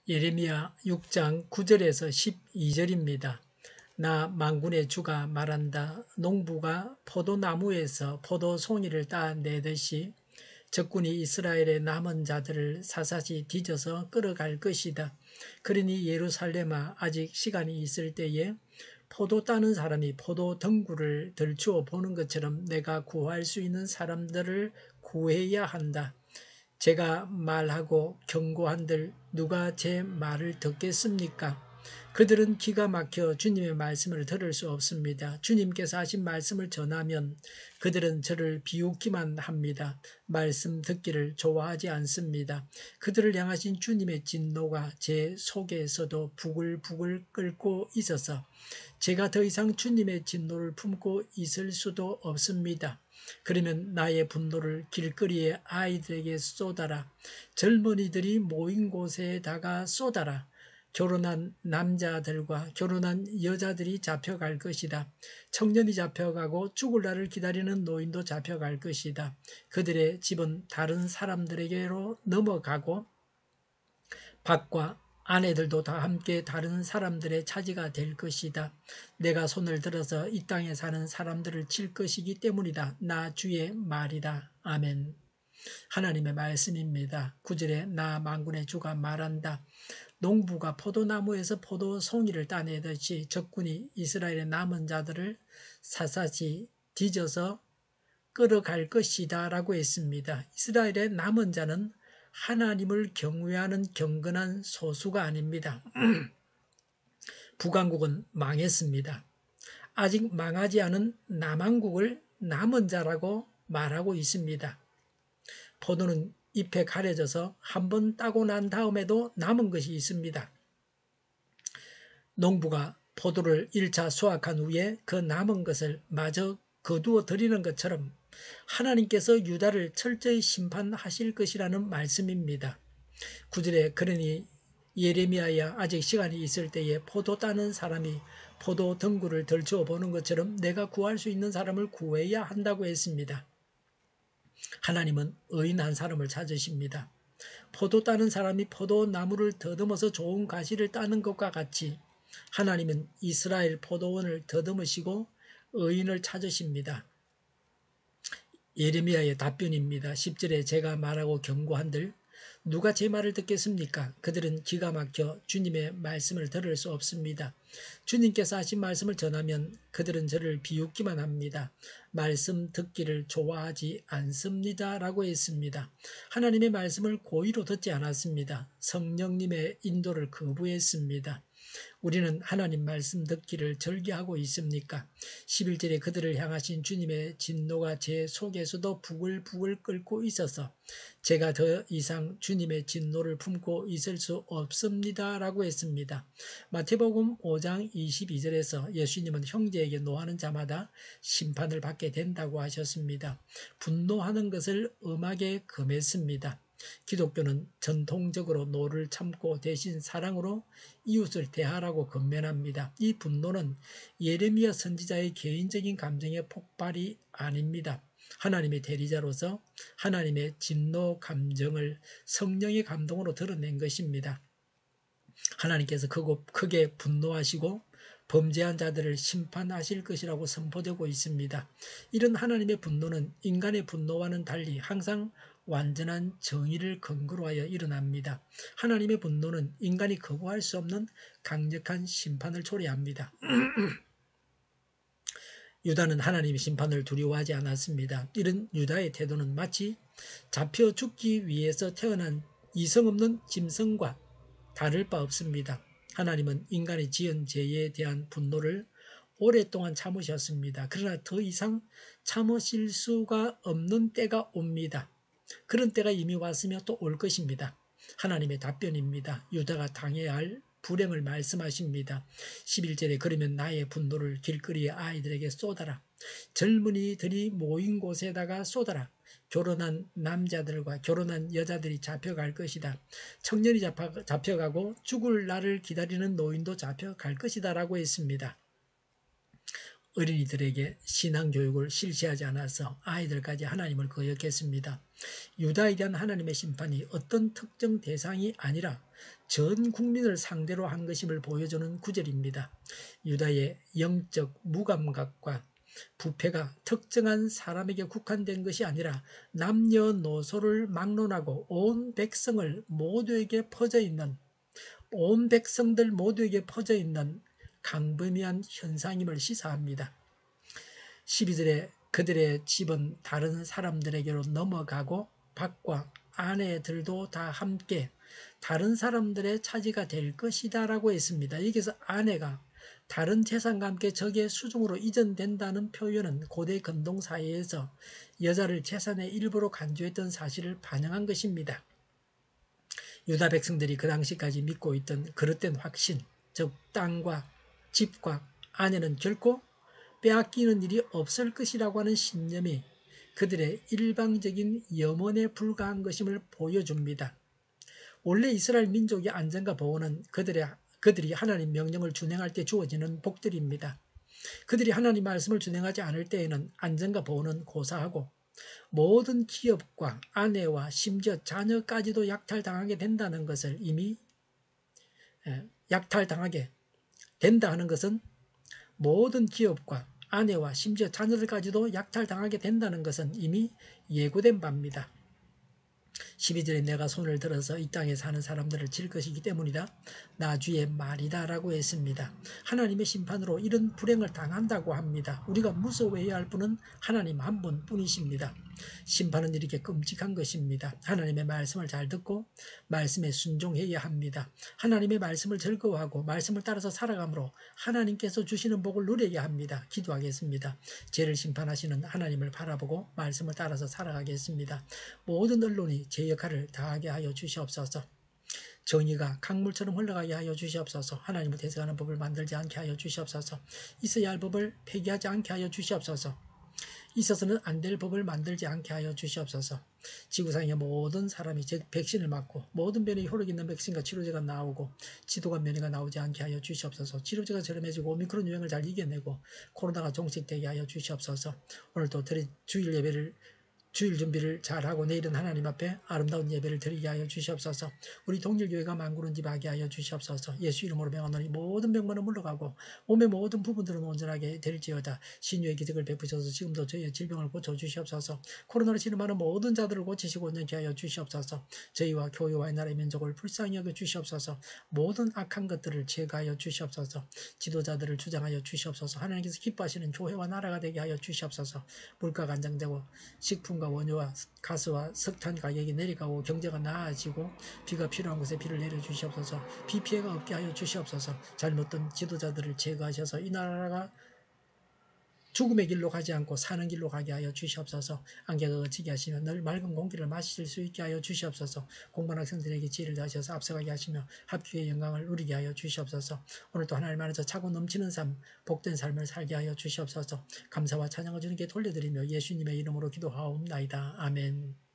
예레미야 6장 9절에서 12절입니다. 나 만군의 주가 말한다. 농부가 포도나무에서 포도송이를 따내듯이 적군이 이스라엘의 남은 자들을 사사시 뒤져서 끌어갈 것이다. 그러니 예루살렘아, 아직 시간이 있을 때에 포도 따는 사람이 포도 덩굴을 들추어 보는 것처럼 내가 구할 수 있는 사람들을 구해야 한다. 제가 말하고 경고한들 누가 제 말을 듣겠습니까? 그들은 기가 막혀 주님의 말씀을 들을 수 없습니다. 주님께서 하신 말씀을 전하면 그들은 저를 비웃기만 합니다. 말씀 듣기를 좋아하지 않습니다. 그들을 향하신 주님의 진노가 제 속에서도 부글부글 끓고 있어서 제가 더 이상 주님의 진노를 품고 있을 수도 없습니다. 그러면 나의 분노를 길거리의 아이들에게 쏟아라. 젊은이들이 모인 곳에다가 쏟아라. 결혼한 남자들과 결혼한 여자들이 잡혀갈 것이다. 청년이 잡혀가고 죽을 날을 기다리는 노인도 잡혀갈 것이다. 그들의 집은 다른 사람들에게로 넘어가고 밭과 아내들도 다 함께 다른 사람들의 차지가 될 것이다. 내가 손을 들어서 이 땅에 사는 사람들을 칠 것이기 때문이다. 나 주의 말이다. 아멘. 하나님의 말씀입니다. 9절에 나 만군의 주가 말한다. 농부가 포도나무에서 포도송이를 따내듯이 적군이 이스라엘의 남은 자들을 샅샅이 뒤져서 끌어갈 것이다 라고 했습니다. 이스라엘의 남은 자는 하나님을 경외하는 경건한 소수가 아닙니다. 북왕국은 망했습니다. 아직 망하지 않은 남왕국을 남은 자라고 말하고 있습니다. 포도는 잎에 가려져서 한번 따고 난 다음에도 남은 것이 있습니다. 농부가 포도를 1차 수확한 후에 그 남은 것을 마저 거두어 드리는 것처럼 하나님께서 유다를 철저히 심판하실 것이라는 말씀입니다. 9절에 그러니 예레미야야, 아직 시간이 있을 때에 포도 따는 사람이 포도 덩굴을 들추어 보는 것처럼 내가 구할 수 있는 사람을 구해야 한다고 했습니다. 하나님은 의인 한 사람을 찾으십니다. 포도 따는 사람이 포도나무를 더듬어서 좋은 가시를 따는 것과 같이 하나님은 이스라엘 포도원을 더듬으시고 의인을 찾으십니다. 예레미야의 답변입니다. 10절에 제가 말하고 경고한들 누가 제 말을 듣겠습니까? 그들은 기가 막혀 주님의 말씀을 들을 수 없습니다. 주님께서 하신 말씀을 전하면 그들은 저를 비웃기만 합니다. 말씀 듣기를 좋아하지 않습니다. 라고 했습니다. 하나님의 말씀을 고의로 듣지 않았습니다. 성령님의 인도를 거부했습니다. 우리는 하나님 말씀 듣기를 절개하고 있습니까? 11절에 그들을 향하신 주님의 진노가 제 속에서도 부글부글 끓고 있어서 제가 더 이상 주님의 진노를 품고 있을 수 없습니다. 라고 했습니다. 마태복음 5장 22절에서 예수님은 형제에게 노하는 자마다 심판을 받게 된다고 하셨습니다. 분노하는 것을 엄하게 금했습니다. 기독교는 전통적으로 노를 참고 대신 사랑으로 이웃을 대하라고 권면합니다. 이 분노는 예레미야 선지자의 개인적인 감정의 폭발이 아닙니다. 하나님의 대리자로서 하나님의 진노 감정을 성령의 감동으로 드러낸 것입니다. 하나님께서 크게 분노하시고 범죄한 자들을 심판하실 것이라고 선포되고 있습니다. 이런 하나님의 분노는 인간의 분노와는 달리 항상 완전한 정의를 근거로 하여 일어납니다. 하나님의 분노는 인간이 거부할 수 없는 강력한 심판을 초래합니다. 유다는 하나님의 심판을 두려워하지 않았습니다. 이런 유다의 태도는 마치 잡혀 죽기 위해서 태어난 이성 없는 짐승과 다를 바 없습니다. 하나님은 인간이 지은 죄에 대한 분노를 오랫동안 참으셨습니다. 그러나 더 이상 참으실 수가 없는 때가 옵니다. 그런 때가 이미 왔으며 또 올 것입니다. 하나님의 답변입니다. 유다가 당해야 할 불행을 말씀하십니다. 11절에 그러면 나의 분노를 길거리의 아이들에게 쏟아라. 젊은이들이 모인 곳에다가 쏟아라. 결혼한 남자들과 결혼한 여자들이 잡혀갈 것이다. 청년이 잡혀가고 죽을 날을 기다리는 노인도 잡혀갈 것이다 라고 했습니다. 어린이들에게 신앙교육을 실시하지 않아서 아이들까지 하나님을 거역했습니다. 유다에 대한 하나님의 심판이 어떤 특정 대상이 아니라 전 국민을 상대로 한 것임을 보여주는 구절입니다. 유다의 영적 무감각과 부패가 특정한 사람에게 국한된 것이 아니라 남녀노소를 막론하고 온 백성들 모두에게 퍼져 있는 강범위한 현상임을 시사합니다. 12절에 그들의 집은 다른 사람들에게로 넘어가고 밖과 아내들도 다 함께 다른 사람들의 차지가 될 것이다 라고 했습니다. 여기서 아내가 다른 재산과 함께 적의 수중으로 이전된다는 표현은 고대 근동사회에서 여자를 재산의 일부로 간주했던 사실을 반영한 것입니다. 유다 백성들이 그 당시까지 믿고 있던 그릇된 확신, 즉 땅과 집과 아내는 결코 빼앗기는 일이 없을 것이라고 하는 신념이 그들의 일방적인 염원에 불과한 것임을 보여줍니다. 원래 이스라엘 민족의 안전과 보호는 그들이 하나님 명령을 준행할 때 주어지는 복들입니다. 그들이 하나님 말씀을 준행하지 않을 때에는 안전과 보호는 고사하고 모든 기업과 아내와 심지어 자녀까지도 약탈당하게 된다는 것을 이미 약탈당하게 된다 하는 것은 모든 기업과 아내와 심지어 자녀들까지도 약탈당하게 된다는 것은 이미 예고된 바입니다. 12절에 내가 손을 들어서 이 땅에 사는 사람들을 칠 것이기 때문이다. 나 주의 말이다 라고 했습니다. 하나님의 심판으로 이런 불행을 당한다고 합니다. 우리가 무서워해야 할 분은 하나님 한 분뿐이십니다. 심판은 이렇게 끔찍한 것입니다. 하나님의 말씀을 잘 듣고 말씀에 순종해야 합니다. 하나님의 말씀을 즐거워하고 말씀을 따라서 살아감으로 하나님께서 주시는 복을 누려야 합니다. 기도하겠습니다. 죄를 심판하시는 하나님을 바라보고 말씀을 따라서 살아가겠습니다. 모든 언론이 제 역할을 다하게 하여 주시옵소서. 정의가 강물처럼 흘러가게 하여 주시옵소서. 하나님을 대적하는 법을 만들지 않게 하여 주시옵소서. 있어야 할 법을 폐기하지 않게 하여 주시옵소서. 있어서는 안 될 법을 만들지 않게 하여 주시옵소서. 지구상의 모든 사람이 즉 백신을 맞고 모든 변에 효력 있는 백신과 치료제가 나오고 지도가 면회가 나오지 않게 하여 주시옵소서. 치료제가 저렴해지고 오미크론 유행을 잘 이겨내고 코로나가 종식되게 하여 주시옵소서. 오늘도 주일 준비를 잘하고 내일은 하나님 앞에 아름다운 예배를 드리게 하여 주시옵소서. 우리 동일교회가 만구른집하게 하여 주시옵소서. 예수 이름으로 명하노니 모든 병만은 물러가고 몸의 모든 부분들은 온전하게 될지어다. 신유의 기적을 베푸셔서 지금도 저희의 질병을 고쳐주시옵소서. 코로나로 진음하는 모든 자들을 고치시고 온전케 하여 주시옵소서. 저희와 교회와 나라의 민족을 불쌍히 여겨 주시옵소서. 모든 악한 것들을 제거하여 주시옵소서. 지도자들을 주장하여 주시옵소서. 하나님께서 기뻐하시는 교회와 나라가 되게 하여 주시옵소서. 물가가 안정되고 식품과 원유와 가스와 석탄 가격이 내려가고 경제가 나아지고 비가 필요한 곳에 비를 내려주시옵소서. 비 피해가 없게 하여 주시옵소서. 잘못된 지도자들을 제거하셔서 이 나라가 죽음의 길로 가지 않고 사는 길로 가게 하여 주시옵소서. 안개가 그치게 하시며 늘 맑은 공기를 마실 수 있게 하여 주시옵소서. 공부한 학생들에게 지혜를 다하셔서 앞서가게 하시며 합주의 영광을 누리게 하여 주시옵소서. 오늘도 하나님 안에서 차고 넘치는 삶, 복된 삶을 살게 하여 주시옵소서. 감사와 찬양을 주님께 돌려드리며 예수님의 이름으로 기도하옵나이다. 아멘.